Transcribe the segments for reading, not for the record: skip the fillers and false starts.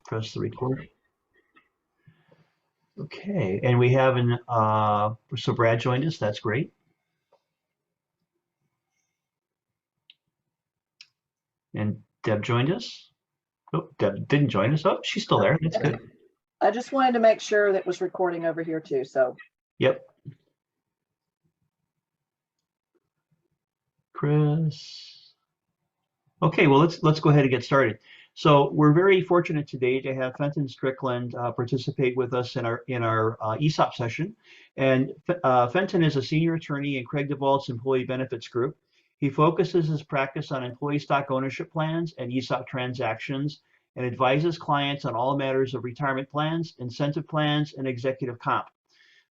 Press the record. Okay, and we have so Brad joined us. That's great. And Deb joined us. Oh, Deb didn't join us. Oh, she's still there. That's good. I just wanted to make sure that was recording over here too. So. Yep. Chris. Okay, well let's go ahead and get started. So we're very fortunate today to have Fenton Strickland participate with us in our ESOP session. And Fenton is a senior attorney in Krieg DeVault's Employee Benefits Group. He focuses his practice on employee stock ownership plans and ESOP transactions, and advises clients on all matters of retirement plans, incentive plans, and executive comp.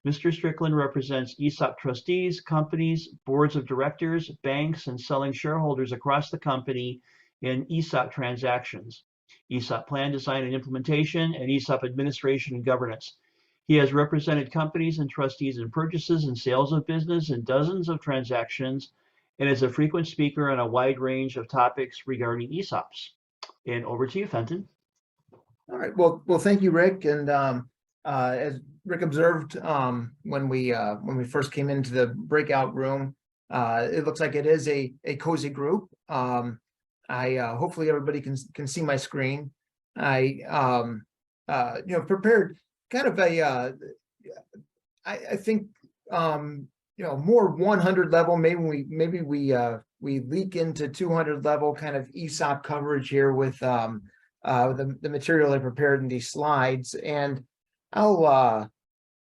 Mr. Strickland represents ESOP trustees, companies, boards of directors, banks, and selling shareholders across the company in ESOP transactions, ESOP plan design and implementation, and ESOP administration and governance. He has represented companies and trustees in purchases and sales of business in dozens of transactions, and is a frequent speaker on a wide range of topics regarding ESOPs. And over to you, Fenton. All right. Well, thank you, Rick. And as Rick observed, when we first came into the breakout room, it looks like it is a cozy group. Hopefully everybody can see my screen. I prepared kind of a I think more 100 level. Maybe we leak into 200 level kind of ESOP coverage here with the material I prepared in these slides, and I'll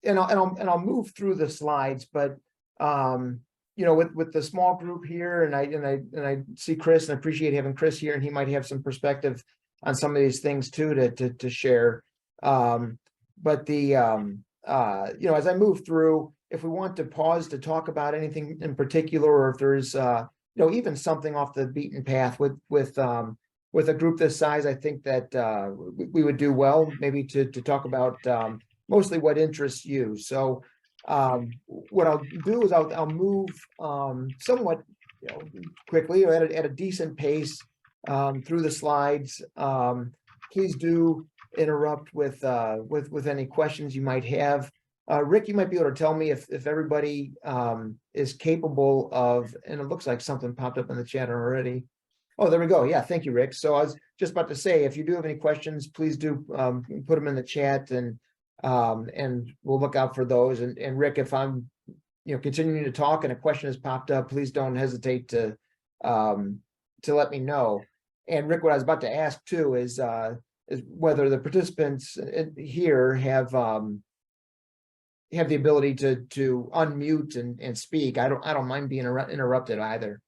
move through the slides, but with the small group here, and I see Chris, and I appreciate having Chris here, and he might have some perspective on some of these things too to share. But as I move through, if we want to pause to talk about anything in particular, or if there's even something off the beaten path with a group this size, I think that we would do well maybe to talk about mostly what interests you. So what I'll do is I'll move somewhat quickly, or at a decent pace through the slides. Please do interrupt with any questions you might have. Rick, you might be able to tell me if everybody is capable of, and it looks like something popped up in the chat already. Oh, there we go. Yeah, thank you, Rick. So I was just about to say, if you do have any questions, please do put them in the chat, and we'll look out for those. And Rick, if I'm continuing to talk and a question has popped up, please don't hesitate to let me know. And Rick, what I was about to ask too is whether the participants here have the ability to unmute and speak. I don't mind being interrupted either.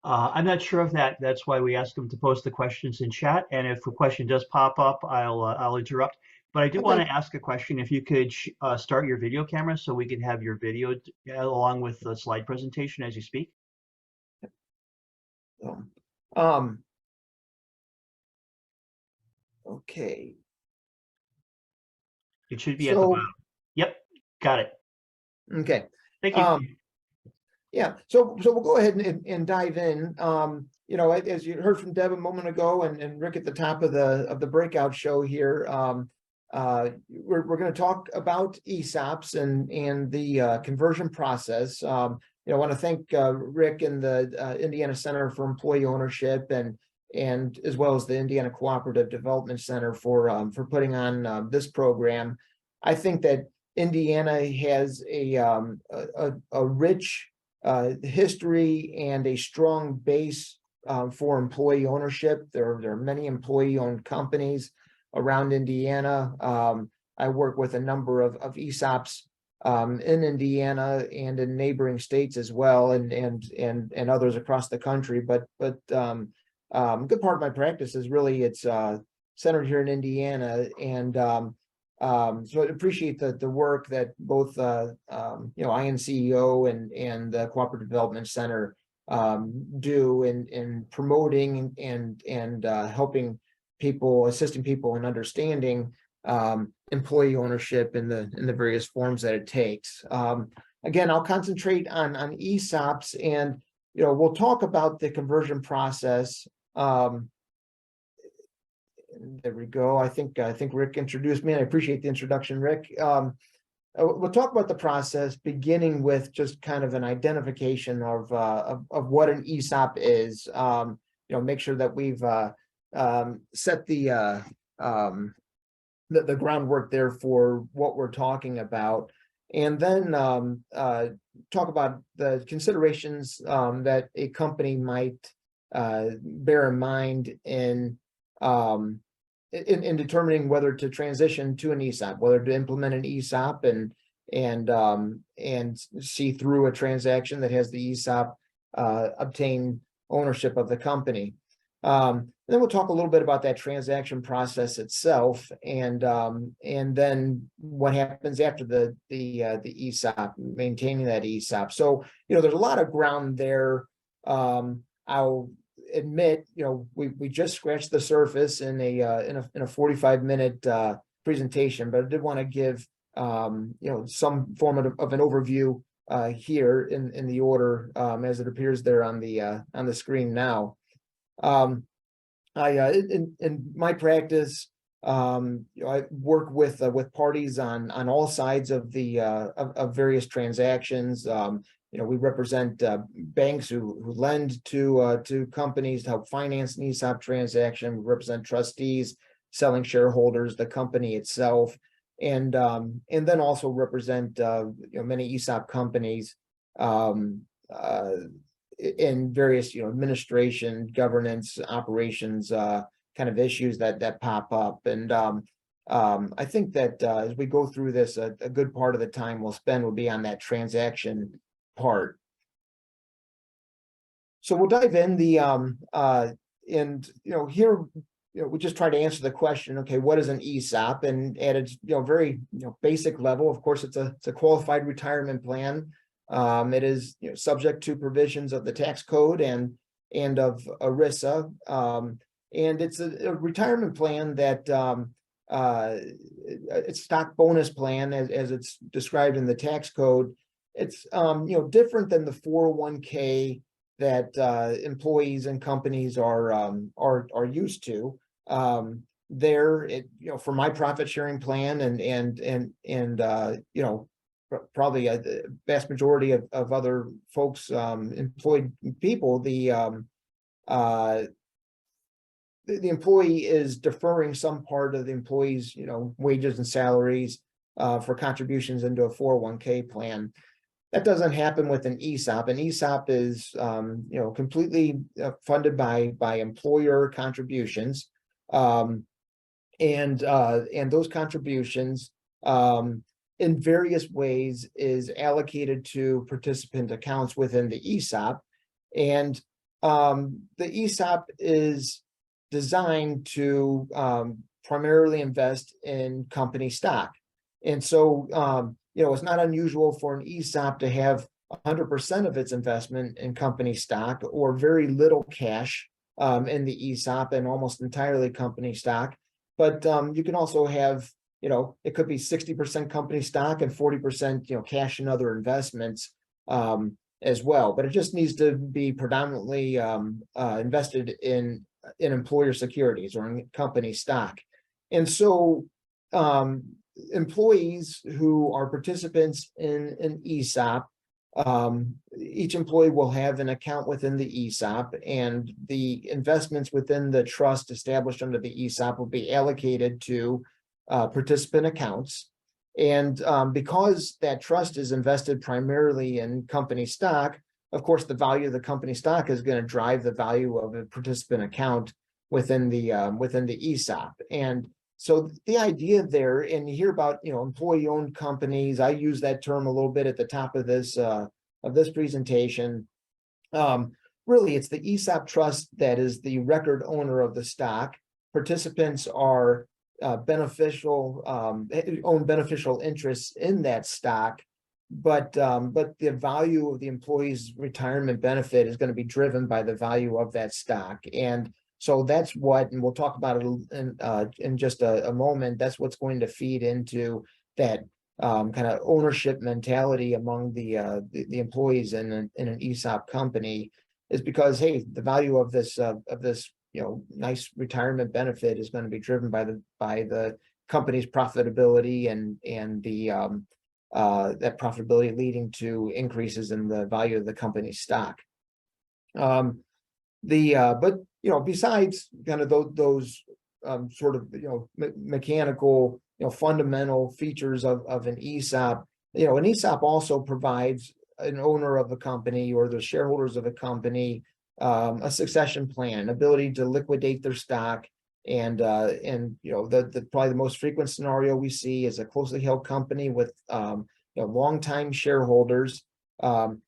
I'm not sure of that. That's why we ask them to post the questions in chat. And if a question does pop up, I'll interrupt. But I do want to ask a question. If you could start your video camera so we can have your video along with the slide presentation as you speak. Okay. It should be at the bottom. Yep, got it. Okay. Thank you. Yeah, so we'll go ahead and dive in. As you heard from Deb a moment ago, and Rick at the top of the breakout show here, we're going to talk about ESOPs and the conversion process. I want to thank Rick and the Indiana Center for Employee Ownership, and as well as the Indiana Cooperative Development Center for putting on this program. I think that Indiana has a rich history and a strong base for employee ownership. There are many employee-owned companies around Indiana. I work with a number of ESOPs in Indiana and in neighboring states as well, and others across the country. But good part of my practice is really it's centered here in Indiana, and so I appreciate the work that both INCEO and the Cooperative Development Center do in promoting and helping people, assisting people in understanding employee ownership in the various forms that it takes. Again, I'll concentrate on ESOPs, and we'll talk about the conversion process. There we go. I think Rick introduced me, and I appreciate the introduction, Rick. We'll talk about the process, beginning with just kind of an identification of what an ESOP is. Make sure that we've set the groundwork there for what we're talking about, and then talk about the considerations that a company might bear in mind in determining whether to transition to an ESOP, whether to implement an ESOP and see through a transaction that has the ESOP obtain ownership of the company. Then we'll talk a little bit about that transaction process itself, and then what happens after the ESOP, maintaining that ESOP. So there's a lot of ground there. I'll admit, we just scratched the surface in a 45-minute presentation, but I did want to give some form of an overview here in the order as it appears there on the screen now. In my practice, I work with parties on all sides of of various transactions. We represent banks who lend to companies to help finance an ESOP transaction. We represent trustees, selling shareholders, the company itself, and then also represent many ESOP companies in various administration, governance, operations kind of issues that pop up. And I think that as we go through this, a good part of the time we'll spend will be on that transaction part. So we'll dive in here we just try to answer the question, okay, what is an ESOP? And at its very basic level, of course, it's a qualified retirement plan. It is subject to provisions of the tax code and of ERISA, and it's a retirement plan that it's stock bonus plan as it's described in the tax code. It's different than the 401k that employees and companies are used to. For my profit sharing plan and probably the vast majority of other folks, employed people, the employee is deferring some part of the employee's wages and salaries for contributions into a 401k plan. That doesn't happen with an ESOP. An ESOP is completely funded by employer contributions, and those contributions in various ways is allocated to participant accounts within the ESOP. And the ESOP is designed to primarily invest in company stock. And so, it's not unusual for an ESOP to have 100% of its investment in company stock or very little cash in the ESOP and almost entirely company stock. But you can also have, it could be 60% company stock and 40%, cash and other investments as well. But it just needs to be predominantly invested in employer securities or in company stock. And so employees who are participants in an ESOP, each employee will have an account within the ESOP, and the investments within the trust established under the ESOP will be allocated to participant accounts. And because that trust is invested primarily in company stock, of course, the value of the company stock is going to drive the value of a participant account within the ESOP. And so the idea there, and you hear about employee-owned companies. I use that term a little bit at the top of this presentation. Really, it's the ESOP trust that is the record owner of the stock. Participants are own beneficial interests in that stock, but the value of the employee's retirement benefit is going to be driven by the value of that stock. And so that's what, and we'll talk about it in just a moment, that's what's going to feed into that kind of ownership mentality among the employees in an ESOP company, is because, hey, the value of this nice retirement benefit is going to be driven by the company's profitability and the that profitability leading to increases in the value of the company's stock. But besides kind of those sort of mechanical fundamental features of an ESOP, an ESOP also provides an owner of a company or the shareholders of a company a succession plan, ability to liquidate their stock, and the probably the most frequent scenario we see is a closely held company with longtime shareholders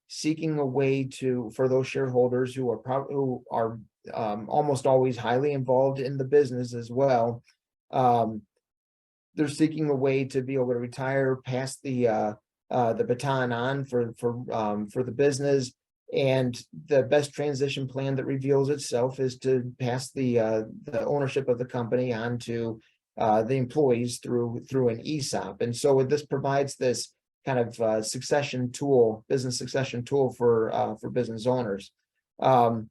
seeking a way for those shareholders who are almost always highly involved in the business as well. They're seeking a way to be able to retire, pass the baton on for the business, and the best transition plan that reveals itself is to pass the ownership of the company on to the employees through an ESOP. And so this provides this kind of business succession tool for business owners. And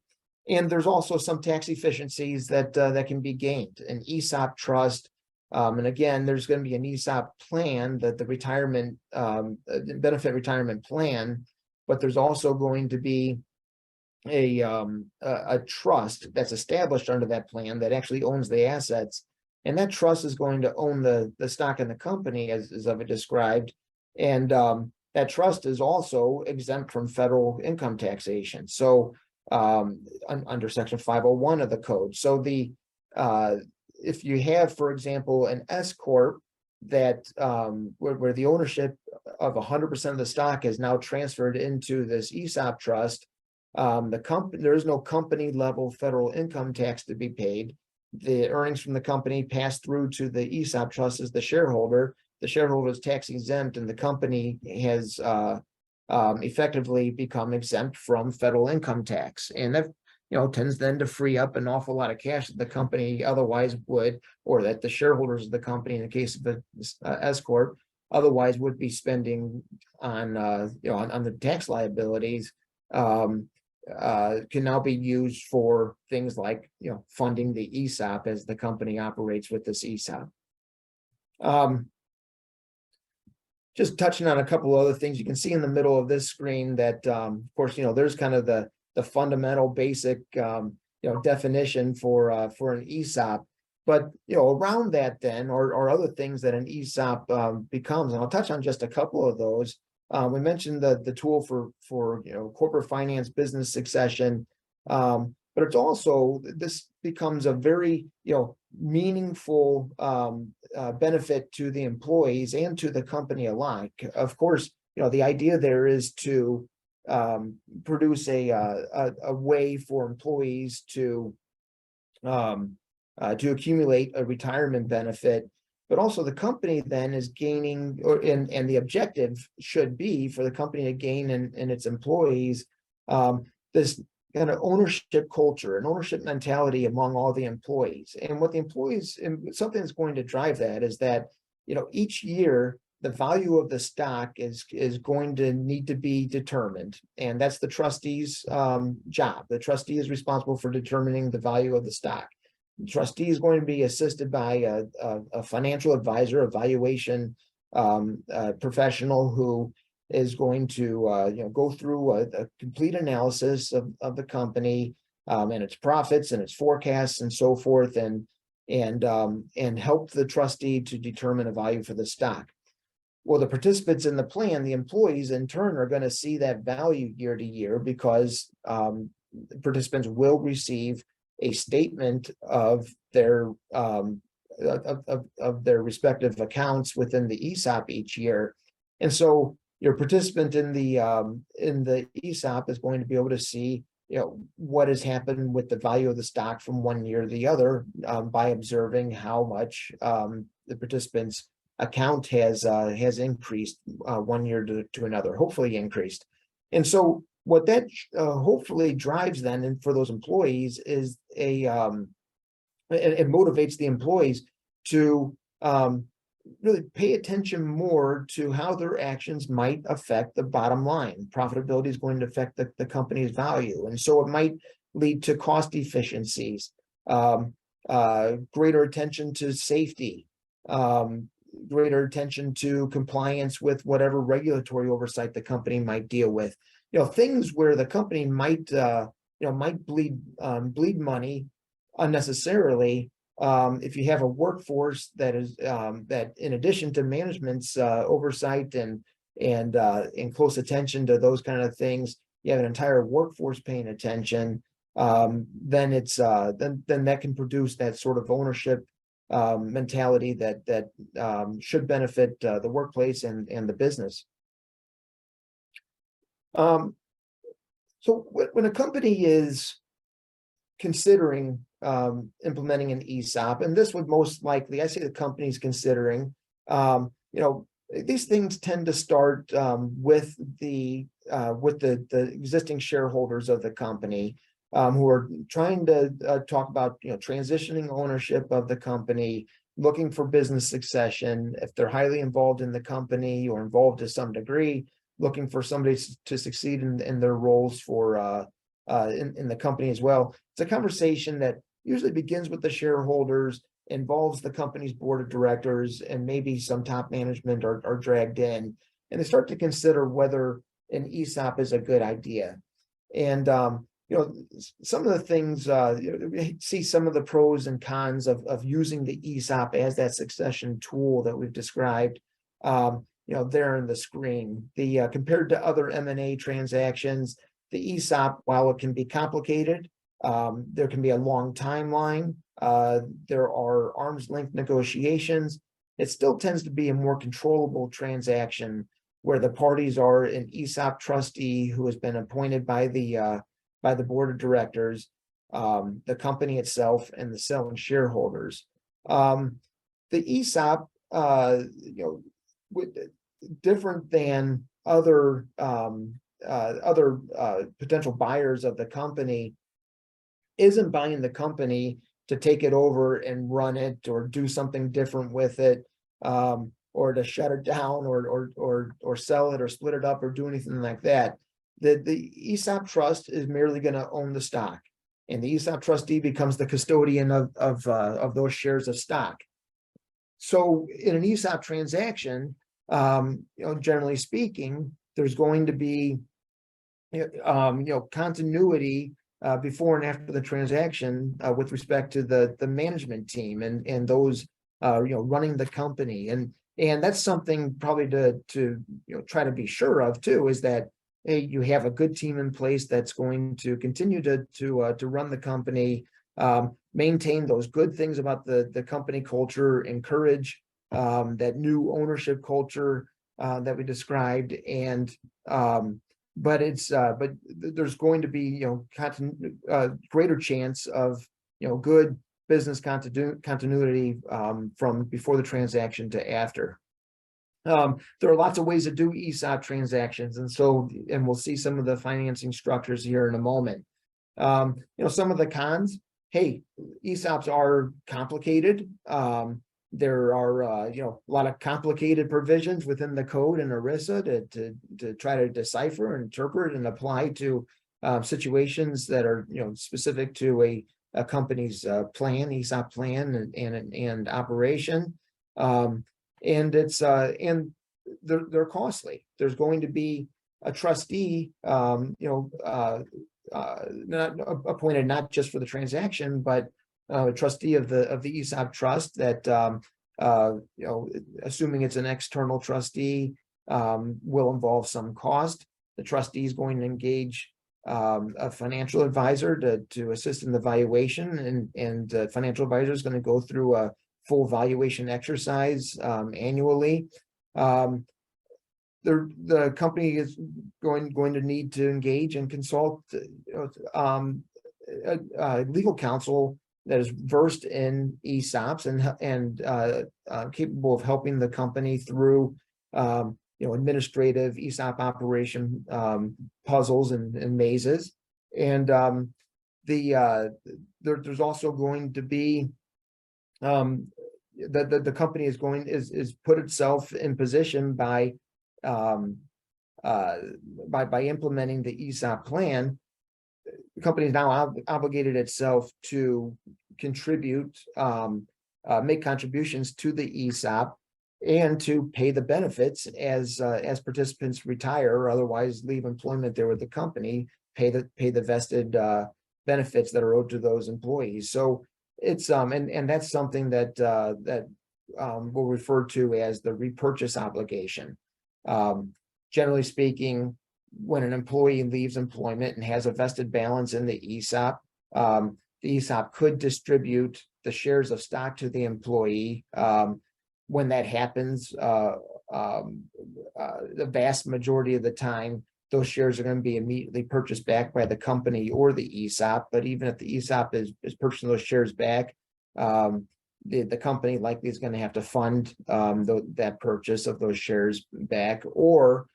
there's also some tax efficiencies that can be gained. An ESOP trust, and again, there's going to be an ESOP plan, that the retirement benefit retirement plan, but there's also going to be a trust that's established under that plan that actually owns the assets, and that trust is going to own the stock in the company as I've described, and that trust is also exempt from federal income taxation. So under Section 501 of the code. So if you have, for example, an S corp that where the ownership of 100% of the stock is now transferred into this ESOP trust, there is no company level federal income tax to be paid. The earnings from the company pass through to the ESOP trust as the shareholder. The shareholder is tax exempt, and the company has effectively become exempt from federal income tax, and that tends then to free up an awful lot of cash that the company otherwise would, or that the shareholders of the company, in the case of the S corp, otherwise would be spending on on the tax liabilities, can now be used for things like funding the ESOP as the company operates with this ESOP. Just touching on a couple other things, you can see in the middle of this screen that of course there's kind of the fundamental basic definition for an ESOP, but around that then or other things that an ESOP becomes, and I'll touch on just a couple of those. We mentioned the tool for corporate finance, business succession, but it's also, this becomes a very meaningful benefit to the employees and to the company alike. Of course, the idea there is to produce a way for employees to accumulate a retirement benefit, but also the company then is gaining, and the objective should be for the company to gain in its employees this kind of ownership culture and ownership mentality among all the employees. And what the employees, and something that's going to drive that is that each year the value of the stock is going to need to be determined, and that's the trustee's job. The trustee is responsible for determining the value of the stock. The trustee is going to be assisted by a financial advisor, a valuation professional who is going to go through a complete analysis of the company and its profits and its forecasts and so forth, and help the trustee to determine a value for the stock. Well, the participants in the plan, the employees in turn, are going to see that value year to year, because participants will receive a statement of their respective accounts within the ESOP each year. And so your participant in the ESOP is going to be able to see what has happened with the value of the stock from one year to the other by observing how much the participant's account has increased one year to another, hopefully increased. And so what that hopefully drives then, and for those employees, is it motivates the employees to really pay attention more to how their actions might affect the bottom line. Profitability is going to affect the company's value, and so it might lead to cost efficiencies. greater attention to safety, greater attention to compliance with whatever regulatory oversight the company might deal with. Things where the company might bleed money unnecessarily. If you have a workforce that is that, in addition to management's oversight and close attention to those kind of things, you have an entire workforce paying attention. Then it's then that can produce that sort of ownership mentality that should benefit the workplace and the business. So when a company is considering implementing an ESOP, and this would most likely, I say the company's considering, these things tend to start with the existing shareholders of the company, who are trying to talk about transitioning ownership of the company, looking for business succession. If they're highly involved in the company or involved to some degree, looking for somebody to succeed in their roles for in the company as well. It's a conversation that usually begins with the shareholders, involves the company's board of directors, and maybe some top management are dragged in, and they start to consider whether an ESOP is a good idea. And some of the things, we see some of the pros and cons of using the ESOP as that succession tool that we've described. There on the screen, compared to other M&A transactions, the ESOP, while it can be complicated, there can be a long timeline. There are arm's length negotiations. It still tends to be a more controllable transaction where the parties are an ESOP trustee who has been appointed by the board of directors, the company itself, and the selling shareholders. The ESOP, different than other potential buyers of the company, isn't buying the company to take it over and run it or do something different with it, or to shut it down or sell it or split it up or do anything like that. The ESOP trust is merely going to own the stock, and the ESOP trustee becomes the custodian of those shares of stock. So in an ESOP transaction, generally speaking, there's going to be continuity before and after the transaction with respect to the management team and those running the company, and that's something probably to try to be sure of too, is that, hey, you have a good team in place that's going to continue to run the company, maintain those good things about the company culture, encourage that new ownership culture that we described, and but there's going to be greater chance of good business continuity from before the transaction to after. There are lots of ways to do ESOP transactions, and we'll see some of the financing structures here in a moment. Some of the cons. Hey, ESOPs are complicated. There are a lot of complicated provisions within the code and ERISA to try to decipher and interpret and apply to situations that are specific to a company's ESOP plan and operation. And it's and they're costly. There's going to be a trustee, not appointed not just for the transaction, but a trustee of the ESOP trust that assuming it's an external trustee, will involve some cost. The trustee is going to engage a financial advisor to assist in the valuation, and the financial advisor is going to go through a full valuation exercise annually. The company is going to need to engage and consult legal counsel that is versed in ESOPs and capable of helping the company through administrative ESOP operation puzzles and mazes. And there's also going to be the company is put itself in position by implementing the ESOP plan. The company is now obligated itself to contribute, make contributions to the ESOP and to pay the benefits as participants retire or otherwise leave employment there with the company, pay the vested benefits that are owed to those employees. So it's and that's something that we'll refer to as the repurchase obligation. Generally speaking, when an employee leaves employment and has a vested balance in the ESOP, the ESOP could distribute the shares of stock to the employee. When that happens, the vast majority of the time, those shares are going to be immediately purchased back by the company or the ESOP. But even if the ESOP is purchasing those shares back, the company likely is going to have to fund that purchase of those shares back, or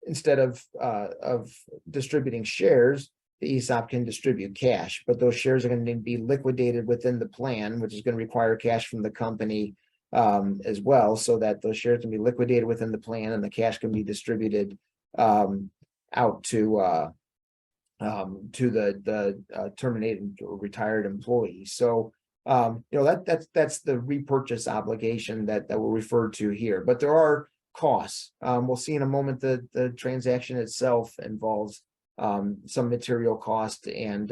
instead of distributing shares, the ESOP can distribute cash, but those shares are going to need to be liquidated within the plan, which is going to require cash from the company as well, so that those shares can be liquidated within the plan and the cash can be distributed out to the terminated or retired employee. So that's the repurchase obligation that we'll refer to here. But there are costs. We'll see in a moment that the transaction itself involves some material cost and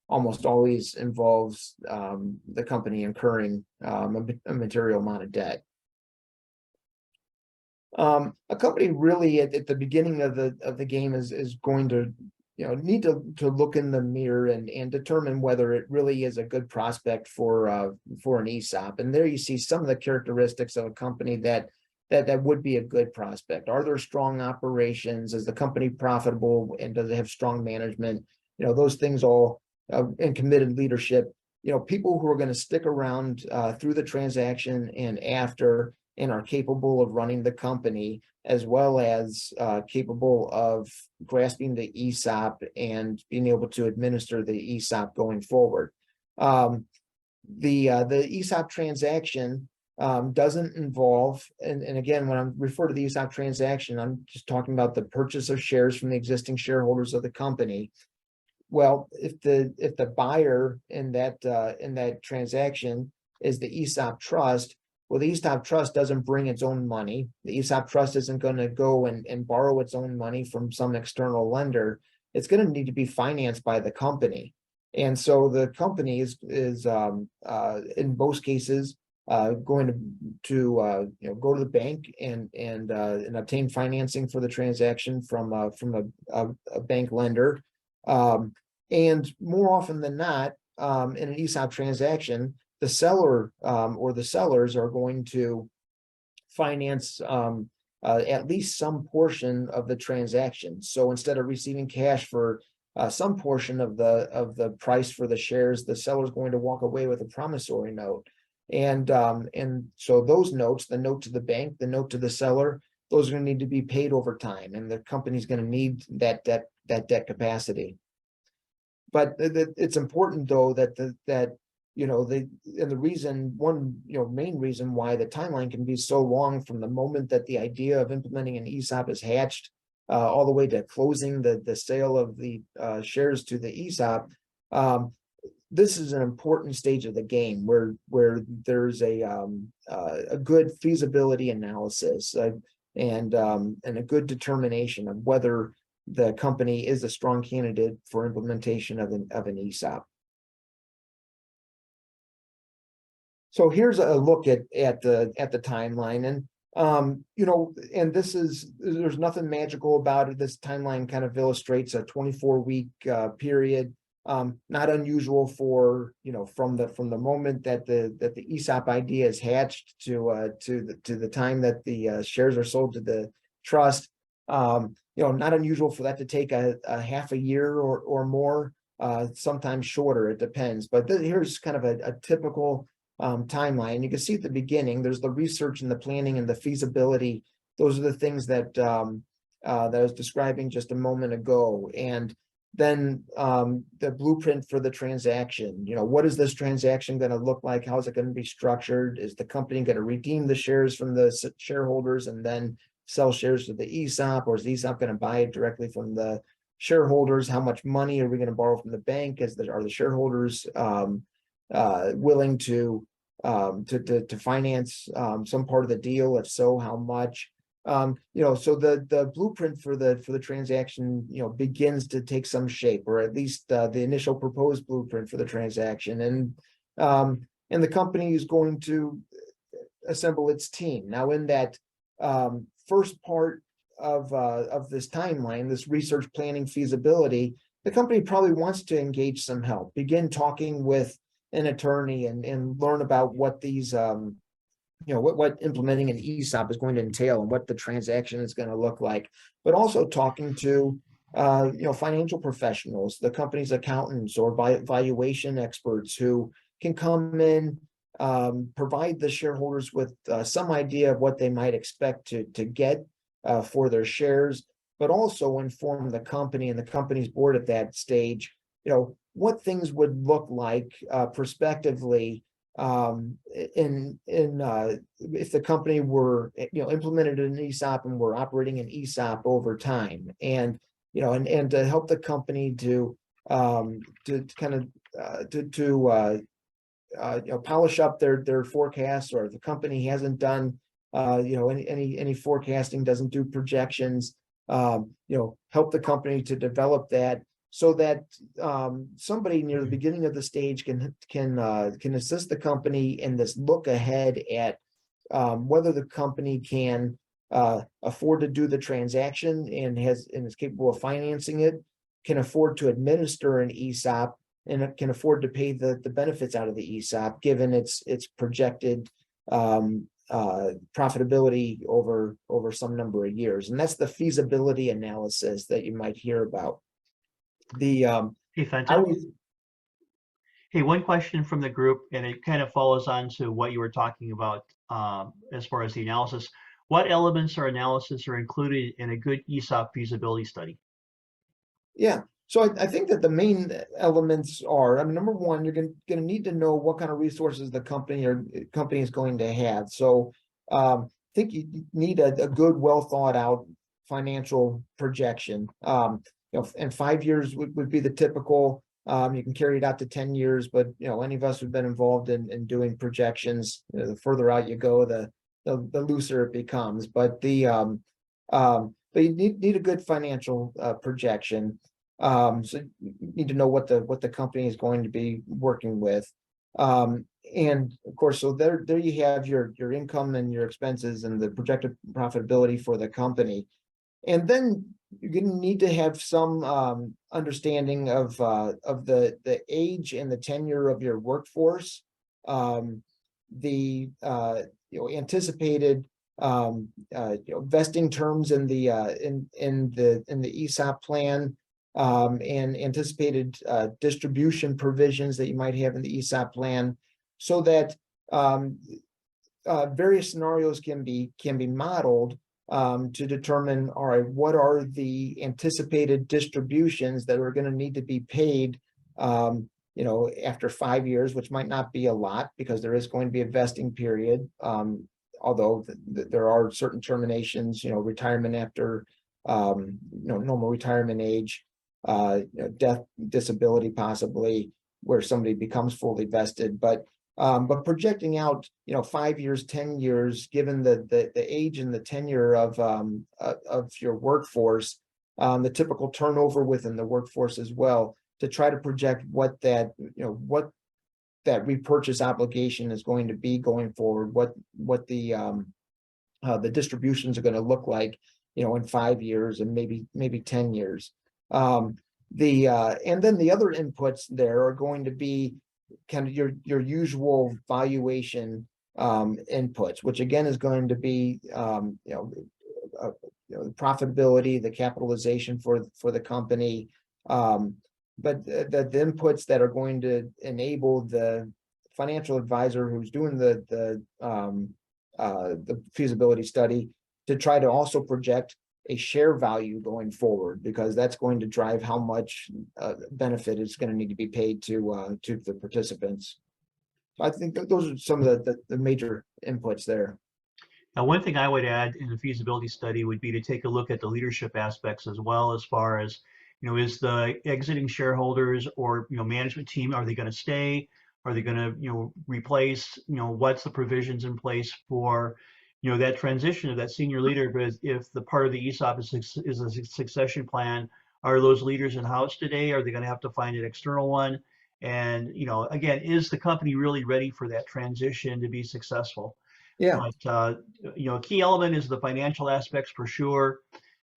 almost always involves the company incurring a material amount of debt. A company really at the beginning of the game is going to need to look in the mirror and determine whether it really is a good prospect for an ESOP. And there you see some of the characteristics of a company that would be a good prospect. Are there strong operations? Is the company profitable? And does it have strong management? Those things all, and committed leadership, people who are going to stick around through the transaction and after, and are capable of running the company, as well as capable of grasping the ESOP and being able to administer the ESOP going forward. The ESOP transaction doesn't involve, and again, when I refer to the ESOP transaction, I'm just talking about the purchase of shares from the existing shareholders of the company. Well, if the buyer in that transaction is the ESOP trust, well, the ESOP trust doesn't bring its own money. The ESOP trust isn't going to go and borrow its own money from some external lender. It's going to need to be financed by the company. And so the company is in most cases going to go to the bank and obtain financing for the transaction from a bank lender. And more often than not, in an ESOP transaction, the seller or the sellers are going to finance at least some portion of the transaction. So instead of receiving cash for some portion of the price for the shares, the seller is going to walk away with a promissory note. And so those notes, the note to the bank, the note to the seller, those are going to need to be paid over time, and the company's going to need that debt capacity. But it's important though that the reason, one main reason why the timeline can be so long from the moment that the idea of implementing an ESOP is hatched all the way to closing the sale of the shares to the ESOP. This is an important stage of the game where there's a good feasibility analysis and a good determination of whether the company is a strong candidate for implementation of an ESOP. So here's a look at the timeline, and and there's nothing magical about it. This timeline kind of illustrates a 24-week period. Not unusual for from the moment that the ESOP idea is hatched to the time that the shares are sold to the trust. Not unusual for that to take a half a year or more, sometimes shorter. It depends. But here's kind of a typical timeline. You can see at the beginning, there's the research and the planning and the feasibility. Those are the things that I was describing just a moment ago. And then the blueprint for the transaction. What is this transaction going to look like? How is it going to be structured? Is the company going to redeem the shares from the shareholders and then sell shares to the ESOP, or is the ESOP going to buy it directly from the shareholders? How much money are we going to borrow from the bank? Are the shareholders willing to finance some part of the deal? If so, how much? So the blueprint for the transaction, begins to take some shape, or at least the initial proposed blueprint for the transaction, and the company is going to assemble its team. Now, in that first part of this timeline, this research, planning, feasibility, the company probably wants to engage some help, begin talking with an attorney, and learn about what these what implementing an ESOP is going to entail and what the transaction is going to look like, but also talking to financial professionals, the company's accountants or valuation experts who can come in, provide the shareholders with some idea of what they might expect to get for their shares, but also inform the company and the company's board at that stage, what things would look like prospectively if the company were implemented an ESOP and were operating an ESOP over time, and to help the company to polish up their forecasts, or if the company hasn't done any forecasting, doesn't do projections, help the company to develop that, so that somebody near the beginning of the stage can assist the company in this look ahead at whether the company can afford to do the transaction and is capable of financing it, can afford to administer an ESOP, and it can afford to pay the benefits out of the ESOP given its projected profitability over some number of years. And that's the feasibility analysis that you might hear about. Hey, Fenton. Hey, one question from the group, and it kind of follows on to what you were talking about as far as the analysis. What elements or analysis are included in a good ESOP feasibility study? Yeah, so I think that the main elements are, number one, you're going to need to know what kind of resources the company is going to have. So I think you need a good, well thought out financial projection. And 5 years would be the typical. You can carry it out to 10 years, but any of us who've been involved in doing projections, the further out you go, the looser it becomes. But but you need a good financial projection. So you need to know what the company is going to be working with. And of course, so there you have your income and your expenses and the projected profitability for the company. And then you're going to need to have some understanding of the age and the tenure of your workforce, the anticipated vesting terms in the ESOP plan, and anticipated distribution provisions that you might have in the ESOP plan, so that various scenarios can be modeled to determine, all right, what are the anticipated distributions that are going to need to be paid, after 5 years, which might not be a lot because there is going to be a vesting period. Although there are certain terminations, retirement after, normal retirement age, death, disability, possibly where somebody becomes fully vested, but projecting out, 5 years, 10 years, given the age and the tenure of your workforce, the typical turnover within the workforce as well, to try to project what that repurchase obligation is going to be going forward, what the distributions are going to look like, in 5 years and maybe 10 years. And then the other inputs there are going to be kind of your usual valuation inputs, which again is going to be profitability, the capitalization for the company, but the inputs that are going to enable the financial advisor who's doing the feasibility study to try to also project a share value going forward, because that's going to drive how much benefit is going to need to be paid to the participants. I think those are some of the major inputs there. Now, one thing I would add in the feasibility study would be to take a look at the leadership aspects as well, as far as, is the exiting shareholders or management team, are they going to stay? Are they going to, replace, what's the provisions in place for, that transition of that senior leader? Because if the part of the ESOP is a succession plan, are those leaders in house today? Are they going to have to find an external one? And, again, is the company really ready for that transition to be successful? Yeah, But, a key element is the financial aspects for sure,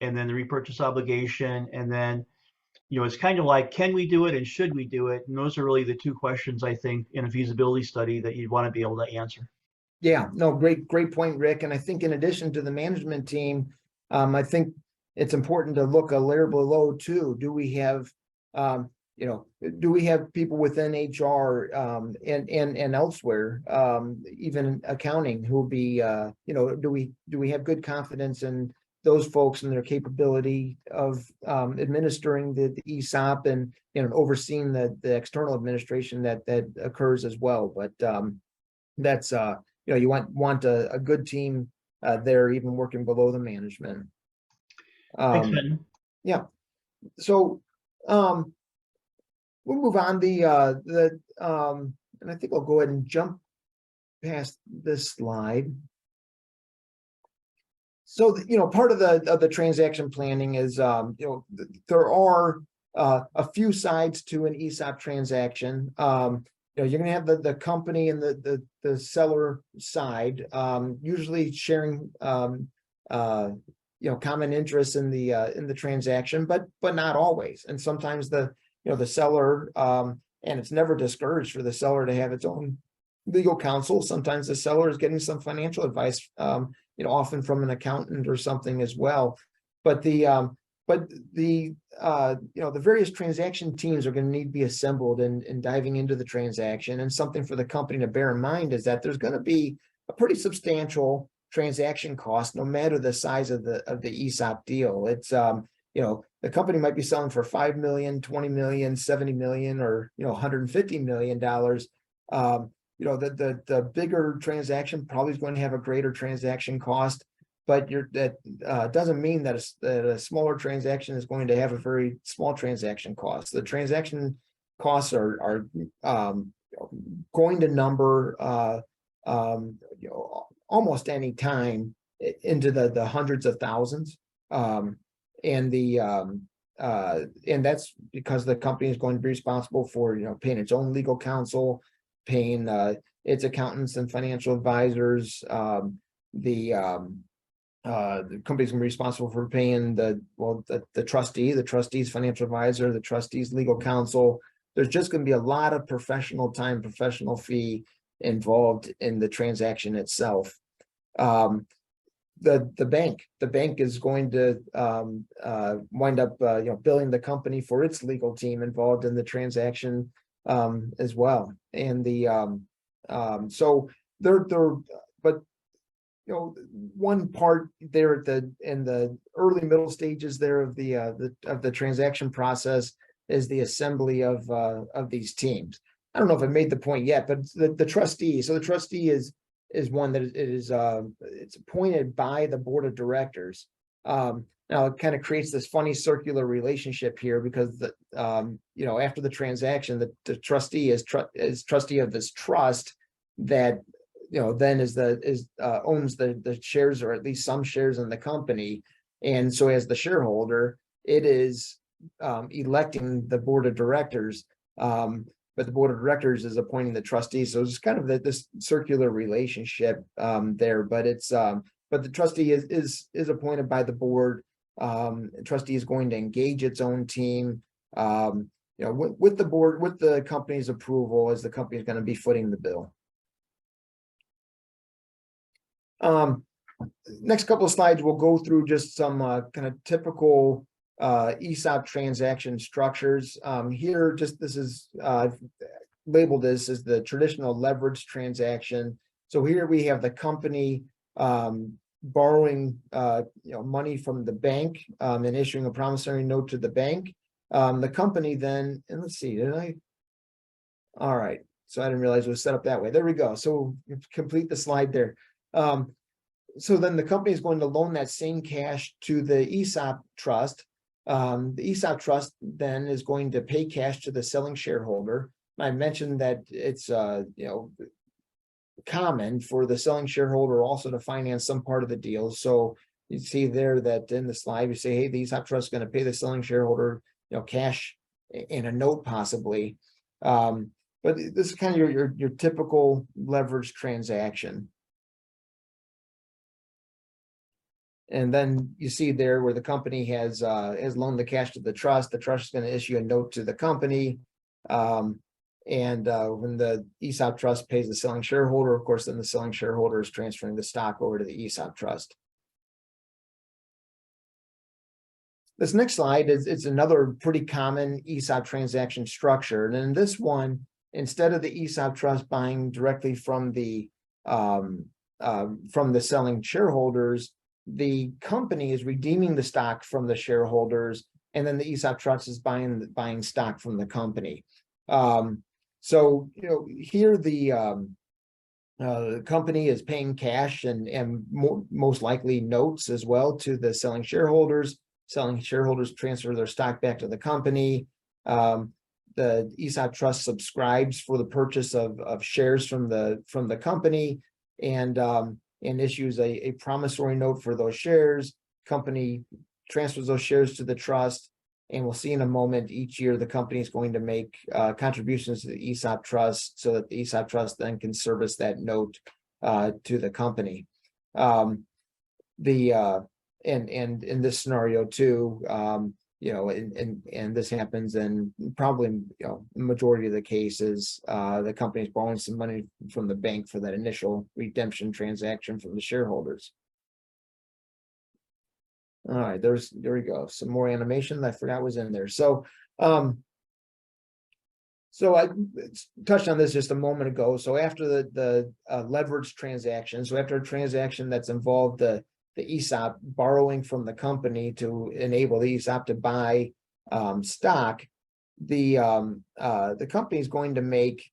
and then the repurchase obligation, and then, it's kind of like, can we do it and should we do it? And those are really the two questions, I think, in a feasibility study that you'd want to be able to answer. yeah, no, great point, Rick. And I think in addition to the management team, I think it's important to look a layer below too. Do we have, do we have people within HR and elsewhere, even accounting, who will be, do we have good confidence in those folks and their capability of administering the ESOP and overseeing the external administration that occurs as well. But that's you want a good team there, even working below the management. Thanks, Fenton. Yeah. So we'll move on. And I think I'll go ahead and jump past this slide. So, part of the transaction planning is, there are a few sides to an ESOP transaction. You're going to have the company and the seller side, usually sharing, common interests in the transaction, but not always. And sometimes the seller, and it's never discouraged for the seller to have its own legal counsel. Sometimes the seller is getting some financial advice, often from an accountant or something as well. But the various transaction teams are going to need to be assembled and diving into the transaction. And something for the company to bear in mind is that there's going to be a pretty substantial transaction cost, no matter the size of the ESOP deal. It's the company might be selling for $5 million, $20 million, $70 million, or $150 million. The bigger transaction probably is going to have a greater transaction cost, but that doesn't mean that a smaller transaction is going to have a very small transaction cost. The transaction costs are going to number almost any time into the hundreds of thousands, and that's because the company is going to be responsible for paying its own legal counsel, paying its accountants and financial advisors. The company's going to be responsible for paying the trustee, the trustee's financial advisor, the trustee's legal counsel. There's just going to be a lot of professional time, professional fee involved in the transaction itself. The bank is going to wind up billing the company for its legal team involved in the transaction as well. And so but one part there in the early middle stages there of the transaction process is the assembly of these teams. I don't know if I made the point yet, but the trustee. So the trustee is one that it's appointed by the board of directors. Now it kind of creates this funny circular relationship here, because after the transaction, the trustee is trustee of this trust that then owns the shares, or at least some shares in the company. And so as the shareholder, it is electing the board of directors, but the board of directors is appointing the trustee. So it's kind of this circular relationship there. But the trustee is appointed by the board. Trustee is going to engage its own team, with the board, with the company's approval, as the company is going to be footing the bill. Next couple of slides, we'll go through just some kind of typical ESOP transaction structures. Here, this is labeled as the traditional leverage transaction. So here we have the company borrowing money from the bank and issuing a promissory note to the bank. The company then, and let's see, all right, so I didn't realize it was set up that way. There we go. So complete the slide there. So then the company is going to loan that same cash to the ESOP trust. The ESOP trust then is going to pay cash to the selling shareholder. I mentioned that it's common for the selling shareholder also to finance some part of the deal. So you see there that in the slide, you say, hey, the ESOP trust is going to pay the selling shareholder, cash in a note possibly. But this is kind of your typical leverage transaction. And then you see there where the company has loaned the cash to the trust is going to issue a note to the company. When the ESOP trust pays the selling shareholder, of course, then the selling shareholder is transferring the stock over to the ESOP trust. This next slide it's another pretty common ESOP transaction structure. And in this one, instead of the ESOP trust buying directly from the selling shareholders, the company is redeeming the stock from the shareholders, and then the ESOP trust is buying stock from the company. So here the company is paying cash and most likely notes as well to the selling shareholders. Selling shareholders transfer their stock back to the company. The ESOP trust subscribes for the purchase of shares from the company and issues a promissory note for those shares. Company transfers those shares to the trust, and we'll see in a moment, each year the company is going to make contributions to the ESOP trust so that the ESOP trust then can service that note to the company. And in this scenario too, and this happens in probably the majority of the cases, the company is borrowing some money from the bank for that initial redemption transaction from the shareholders. All right, there we go. Some more animation that I forgot was in there. So I touched on this just a moment ago. So after the leverage transaction, so after a transaction that's involved the ESOP borrowing from the company to enable the ESOP to buy stock, the company is going to make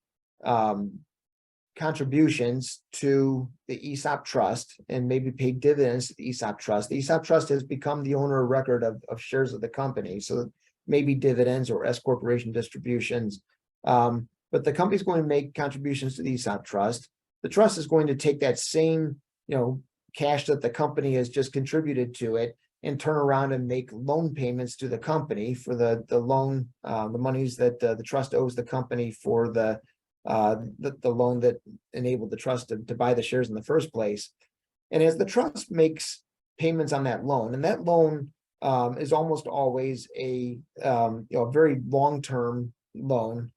contributions to the ESOP trust and maybe pay dividends to the ESOP trust. The ESOP trust has become the owner of record of shares of the company, so maybe dividends or S corporation distributions. But the company is going to make contributions to the ESOP trust. The trust is going to take that same cash that the company has just contributed to it and turn around and make loan payments to the company for the loan, the monies that the trust owes the company for the loan that enabled the trust to buy the shares in the first place. And as the trust makes payments on that loan, and that loan is almost always a very long-term loan,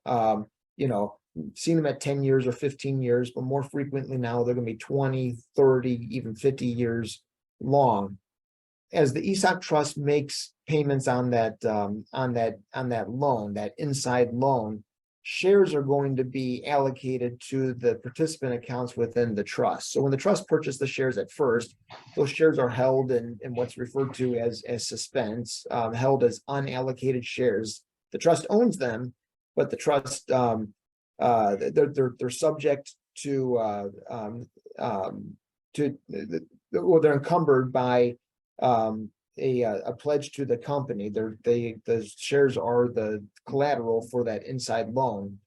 seen them at 10 years or 15 years, but more frequently now they're going to be 20, 30, even 50 years long. As the ESOP trust makes payments on that loan, that inside loan, shares are going to be allocated to the participant accounts within the trust. So when the trust purchased the shares at first, those shares are held in what's referred to as suspense, held as unallocated shares. The trust owns them, but the trust they're subject to they're encumbered by a pledge to the company. The shares are the collateral for that inside loan,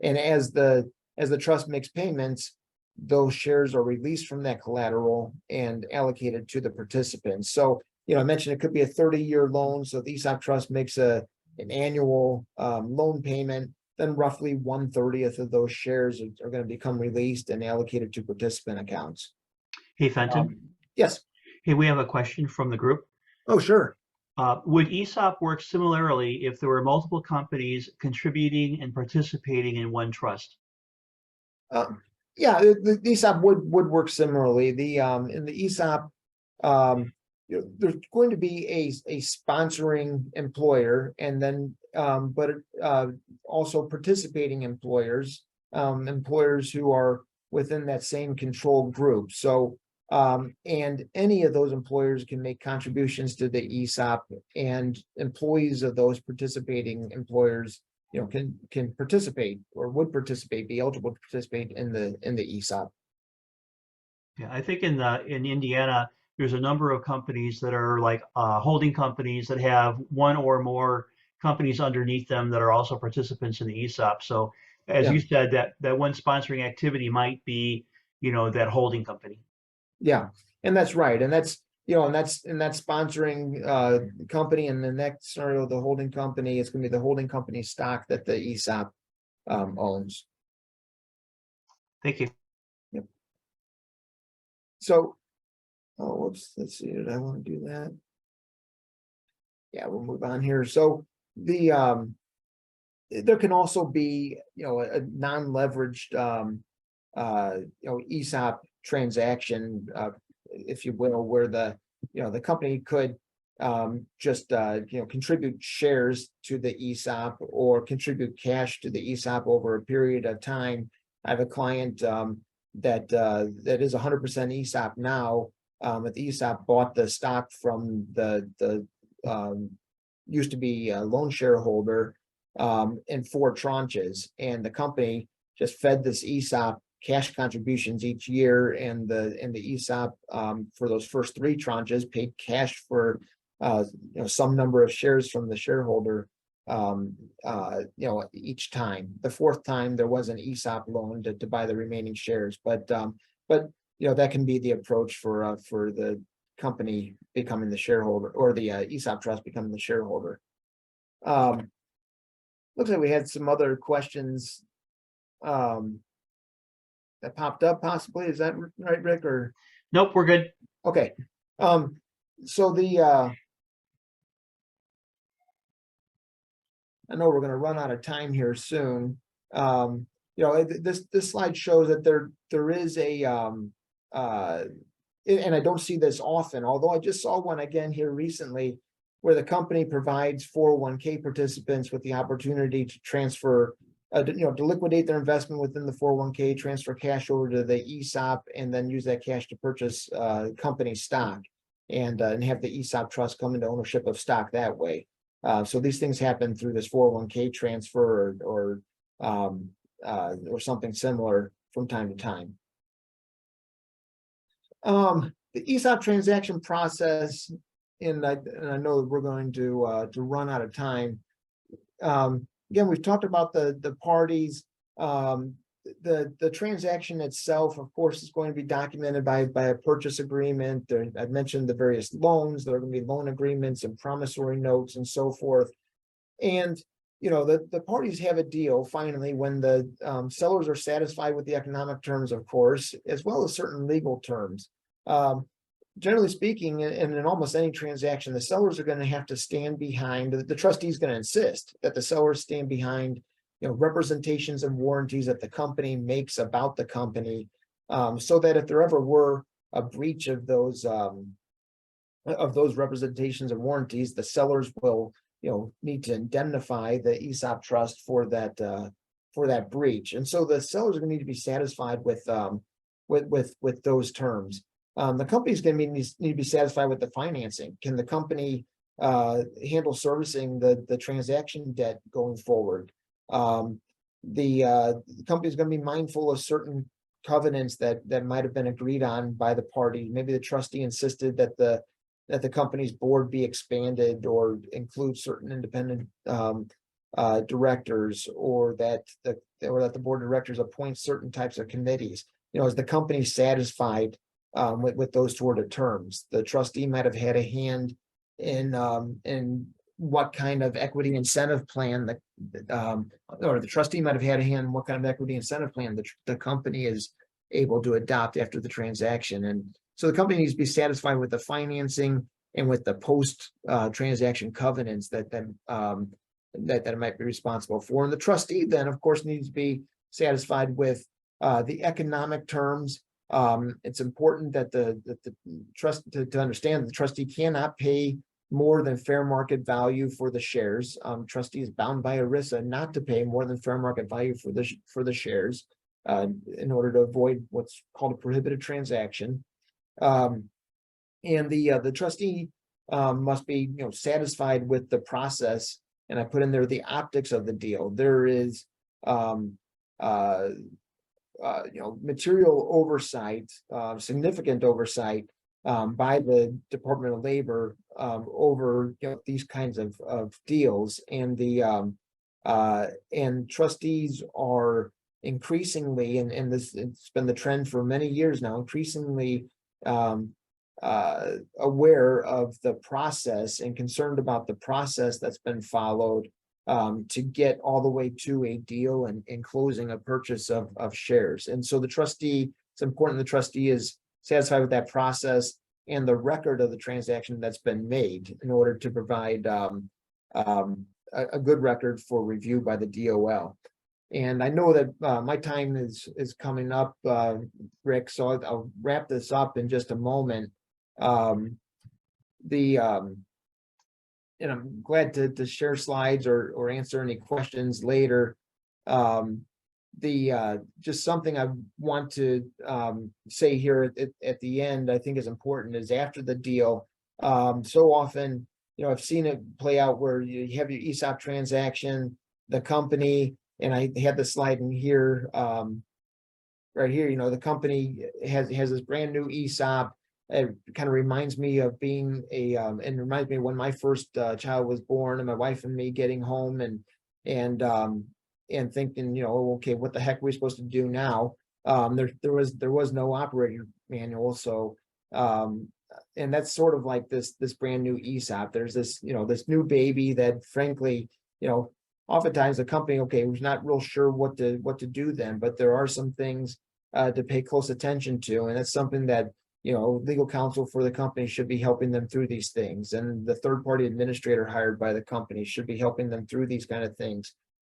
and as the trust makes payments, those shares are released from that collateral and allocated to the participants. So I mentioned it could be a 30-year loan, so the ESOP trust makes an annual loan payment. Then roughly 1/30 of those shares are going to become released and allocated to participant accounts. Hey, Fenton. Yes. Hey, we have a question from the group. Oh, sure. Would ESOP work similarly if there were multiple companies contributing and participating in one trust? Yeah, the ESOP would work similarly. In the ESOP, there's going to be a sponsoring employer, and then but also participating employers, employers who are within that same control group. So and any of those employers can make contributions to the ESOP, and employees of those participating employers can participate or would participate, be eligible to participate in the ESOP. Yeah, I think in Indiana, there's a number of companies that are like holding companies that have one or more companies underneath them that are also participants in the ESOP. So as Yeah. you said, that one sponsoring activity might be, that holding company. Yeah, and that's right. And that's, and that's sponsoring company. And the next scenario, the holding company, it's gonna be the holding company stock that the ESOP owns. Thank you. Yep. So, oh, whoops, let's see, did I want to do that? Yeah, we'll move on here. So the there can also be, a non-leveraged ESOP transaction, if you will, where the company could just contribute shares to the ESOP or contribute cash to the ESOP over a period of time. I have a client that is 100% ESOP now, but the ESOP bought the stock from the used to be a loan shareholder in 4 tranches, and the company just fed this ESOP cash contributions each year, and the ESOP for those first 3 tranches paid cash for some number of shares from the shareholder each time. The 4th time there was an ESOP loan to buy the remaining shares, but that can be the approach for the company becoming the shareholder, or the ESOP trust becoming the shareholder. Looks like we had some other questions that popped up possibly. Is that right, Rick? Or Nope, we're good. okay. So I know we're going to run out of time here soon. This slide shows that there is a and I don't see this often, although I just saw one again here recently, where the company provides 401k participants with the opportunity to transfer, to liquidate their investment within the 401k, transfer cash over to the ESOP, and then use that cash to purchase company stock, and have the ESOP trust come into ownership of stock that way. So these things happen through this 401k transfer or something similar from time to time. The ESOP transaction process, and I know that we're going to run out of time. Again, we've talked about the parties. The transaction itself, of course, is going to be documented by a purchase agreement. I've mentioned the various loans. There are going to be loan agreements and promissory notes and so forth. And the parties have a deal finally when the sellers are satisfied with the economic terms, of course, as well as certain legal terms. Generally speaking, and in almost any transaction, the sellers are going to have to stand behind, the trustee is going to insist that the sellers stand behind, representations and warranties that the company makes about the company, so that if there ever were a breach of those representations and warranties, the sellers will, need to indemnify the ESOP trust for that breach. And so the sellers are going to need to be satisfied with those terms. The company's going to need to be satisfied with the financing. Can the company handle servicing the transaction debt going forward? The company is going to be mindful of certain covenants that might have been agreed on by the party. Maybe the trustee insisted that the company's board be expanded or include certain independent directors, or that the board of directors appoint certain types of committees. Is the company satisfied with those sort of terms? The trustee might have had a hand in what kind of equity incentive plan or the trustee might have had a hand in what kind of equity incentive plan the company is able to adopt after the transaction. And so the company needs to be satisfied with the financing and with the post transaction covenants that it might be responsible for. And the trustee then, of course, needs to be satisfied with the economic terms. It's important that the trust to understand the trustee cannot pay more than fair market value for the shares. Trustee is bound by ERISA not to pay more than fair market value for the shares in order to avoid what's called a prohibited transaction. And the trustee must be satisfied with the process. And I put in there the optics of the deal. There is material oversight, significant oversight by the Department of Labor over these kinds of deals, and And trustees are increasingly, and this, it's been the trend for many years now, increasingly aware of the process and concerned about the process that's been followed to get all the way to a deal and closing a purchase of shares. And so the trustee, it's important the trustee is satisfied with that process and the record of the transaction that's been made in order to provide a good record for review by the DOL. And I know that my time is coming up, Rick, so I'll wrap this up in just a moment. And I'm glad to share slides or answer any questions later. Just something I want to say here at the end, I think is important, is after the deal. So often, I've seen it play out where you have your ESOP transaction, the company, and I had the slide in here, right here, the company has this brand new ESOP. It kind of reminds me of being and reminds me of when my first child was born and my wife and me getting home and thinking, okay, what the heck are we supposed to do now? There was no operating manual. So, and that's sort of like this brand new ESOP. There's this, this new baby that frankly, oftentimes the company, okay, was not real sure what to do then, but there are some things to pay close attention to. And that's something that, legal counsel for the company should be helping them through these things. And the third-party administrator hired by the company should be helping them through these kind of things.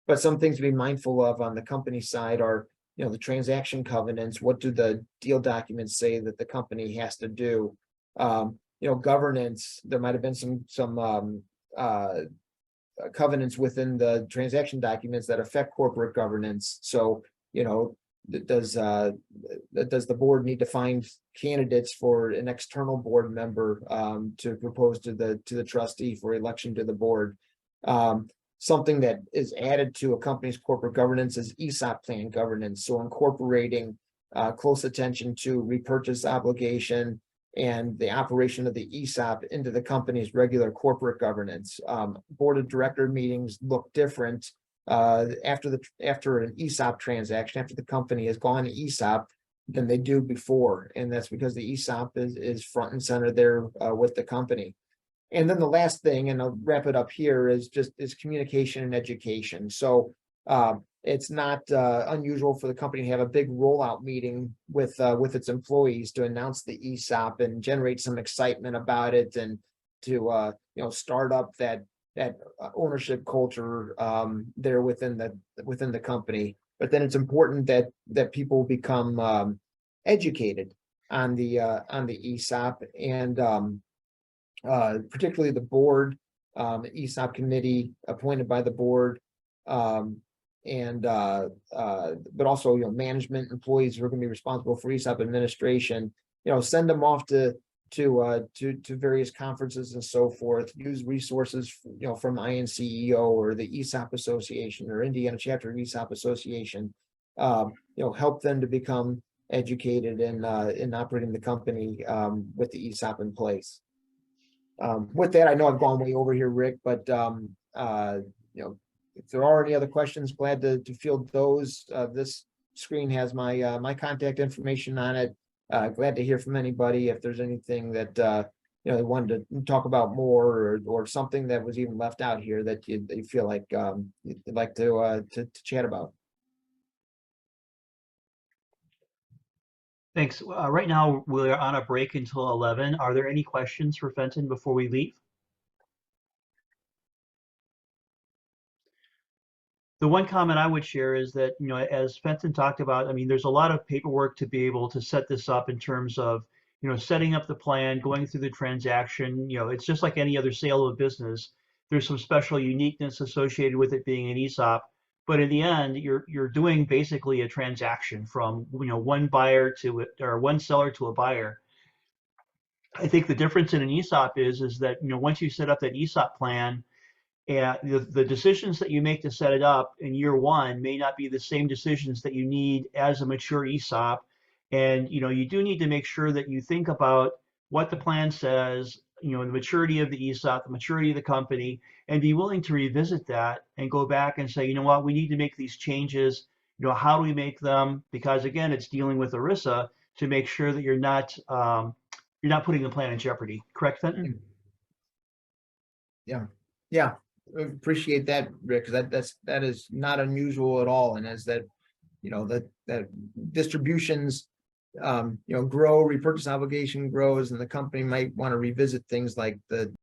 But some things to be mindful of on the company side are, the transaction covenants. What do the deal documents say that the company has to do? Governance, there might have been some covenants within the transaction documents that affect corporate governance. So, does the board need to find candidates for an external board member to propose to the trustee for election to the board? Something that is added to a company's corporate governance is ESOP plan governance. So incorporating close attention to repurchase obligation and the operation of the ESOP into the company's regular corporate governance. Board of director meetings look different after an ESOP transaction, after the company has gone to ESOP than they do before. And that's because the ESOP is front and center there with the company. And then the last thing, and I'll wrap it up here, is communication and education. So it's not unusual for the company to have a big rollout meeting with its employees to announce the ESOP and generate some excitement about it, and to start up that ownership culture there within the company. But then it's important that people become educated on the ESOP, and particularly the board, ESOP committee appointed by the board, but also management employees who are going to be responsible for ESOP administration. Send them off to various conferences and so forth. Use resources from INCEO or the ESOP Association or Indiana chapter of ESOP Association. Help them to become educated in operating the company with the ESOP in place. With that, I know I've gone way over here, Rick, but if there are any other questions, glad to field those. This screen has my contact information on it. Glad to hear from anybody if there's anything that they wanted to talk about more, or something that was even left out here that you feel like you'd like to chat about. Thanks. Right now, we're on a break until 11. Are there any questions for Fenton before we leave? The one comment I would share is that, as Fenton talked about, I mean, there's a lot of paperwork to be able to set this up in terms of, setting up the plan, going through the transaction. It's just like any other sale of a business. There's some special uniqueness associated with it being an ESOP. But in the end, you're doing basically a transaction from one buyer or one seller to a buyer. I think the difference in an ESOP is that once you set up that ESOP plan, and the decisions that you make to set it up in year one may not be the same decisions that you need as a mature ESOP. And you do need to make sure that you think about what the plan says, the maturity of the ESOP, the maturity of the company, and be willing to revisit that and go back and say, you know what, we need to make these changes. How do we make them? Because again, it's dealing with ERISA to make sure that you're not putting the plan in jeopardy. Correct, Fenton? Yeah, appreciate that, Rick, because that is not unusual at all. And as that, that distributions, grow, repurchase obligation grows, and the company might want to revisit things like the